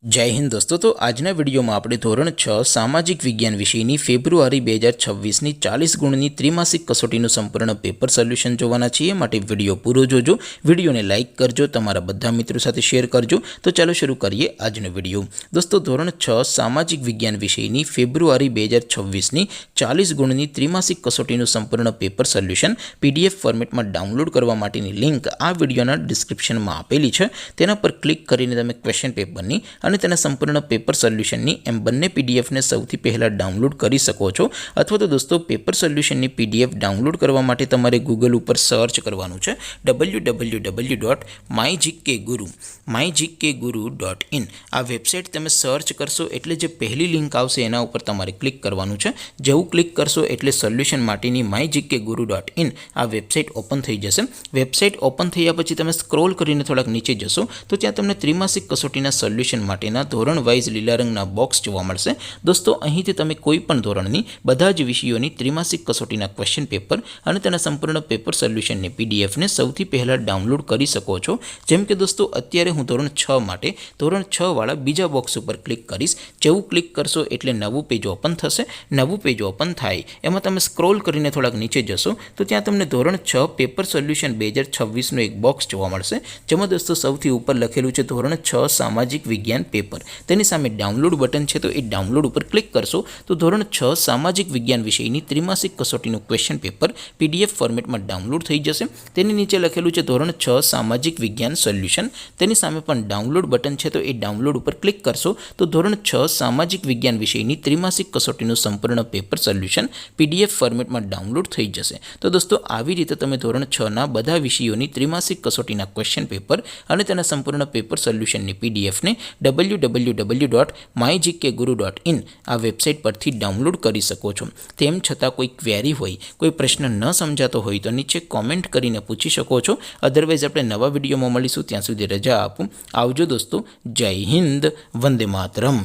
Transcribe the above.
जय हिंद दोस्तों। तो आजना विडियो में આપણે ધોરણ 6 સામાજિક વિજ્ઞાન વિષયની ફેબ્રુઆરી 2026ની 40 ગુણની ત્રિમાસિક કસોટીનું સંપૂર્ણ પેપર સોલ્યુશન જોવાના છીએ। માટે વિડિયો પૂરો જોજો, વિડિયોને લાઇક કરજો, તમારા બધા મિત્રો સાથે શેર કરજો। તો ચાલો શરૂ કરીએ આજનો વિડિયો। દોસ્તો ધોરણ 6 સામાજિક વિજ્ઞાન વિષયની ફેબ્રુઆરી 2026ની 40 ગુણની ત્રિમાસિક કસોટીનું સંપૂર્ણ પેપર સોલ્યુશન પીડીએફ ફોર્મેટમાં ડાઉનલોડ કરવા માટેની લિંક આ વિડિયોના ડિસ્ક્રિપ્શનમાં આપેલી છે। તેના પર ક્લિક કરીને તમે ક્વેશ્ચન પેપરની અને તેના સંપૂર્ણ પેપર સોલ્યુશનની એમ બંને પીડીએફને સૌથી પહેલાં ડાઉનલોડ કરી શકો છો। અથવા તો દોસ્તો પેપર સોલ્યુશનની પીડીએફ ડાઉનલોડ કરવા માટે તમારે ગૂગલ ઉપર સર્ચ કરવાનું છે www.mygkguru.in। આ વેબસાઇટ તમે સર્ચ કરશો એટલે જે પહેલી લિંક આવશે એના ઉપર તમારે ક્લિક કરવાનું છે। જેવું ક્લિક કરશો એટલે સોલ્યુશન માટેની mygkguru.in આ વેબસાઇટ ઓપન થઈ જશે। વેબસાઇટ ઓપન થયા પછી તમે સ્ક્રોલ કરીને થોડાક નીચે જશો તો ત્યાં તમને ત્રિમાસિક કસોટીના સોલ્યુશન માટેના ધોરણ વાઇઝ લીલા રંગના બોક્સ જોવા મળશે। દોસ્તો અહીંથી તમે કોઈ પણ ધોરણની બધા જ વિષયોની ત્રિમાસિક કસોટીના ક્વેશ્ચન પેપર અને તેના સંપૂર્ણ પેપર સોલ્યુશનની પીડીએફને સૌથી પહેલાં ડાઉનલોડ કરી શકો છો। જેમ કે દોસ્તો અત્યારે હું ધોરણ 6 માટે ધોરણ 6 વાળા બીજા બોક્સ ઉપર ક્લિક કરીશ। જેવું ક્લિક કરશો એટલે નવું પેજ ઓપન થશે। નવું પેજ ઓપન થાય એમાં તમે સ્ક્રોલ કરીને થોડાક નીચે જશો તો ત્યાં તમને ધોરણ 6 પેપર સોલ્યુશન 2026નું એક બોક્સ જોવા મળશે। જેમાં દોસ્તો સૌથી ઉપર લખેલું છે ધોરણ 6 સામાજિક વિજ્ઞાન પેપર। તેની સામે ડાઉનલોડ બટન છે તો એ ડાઉનલોડ ઉપર ક્લિક કરશો તો ધોરણ 6 સામાજિક વિજ્ઞાન વિષયની ત્રિમાસિક કસોટીનું ક્વેશ્ચન પેપર પીડીએફ ફોર્મેટમાં ડાઉનલોડ થઈ જશે। તેની નીચે લખેલું છે ધોરણ 6 સામાજિક વિજ્ઞાન સોલ્યુશન। તેની સામે પણ ડાઉનલોડ બટન છે તો એ ડાઉનલોડ ઉપર ક્લિક કરશો તો ધોરણ 6 સામાજિક વિજ્ઞાન વિષયની ત્રિમાસિક કસોટીનું સંપૂર્ણ પેપર સોલ્યુશન પીડીએફ ફોર્મેટમાં ડાઉનલોડ થઈ જશે। તો દોસ્તો આવી રીતે તમે ધોરણ 6ના બધા વિષયોની ત્રિમાસિક કસોટીના ક્વેશ્ચન પેપર અને તેના સંપૂર્ણ પેપર સોલ્યુશનની પીડીએફને www.mygkguru.in આ વેબસાઇટ પરથી ડાઉનલોડ કરી શકો છો। તેમ છતાં કોઈ ક્વેરી હોય, કોઈ પ્રશ્ન ન સમજાતો હોય તો નીચે કોમેન્ટ કરીને પૂછી શકો છો। અધરવાઇઝ આપણે નવા વિડીયોમાં મળીશું, ત્યાં સુધી રજા આપું। આવજો દોસ્તો, જય હિન્દ, વંદે માતરમ।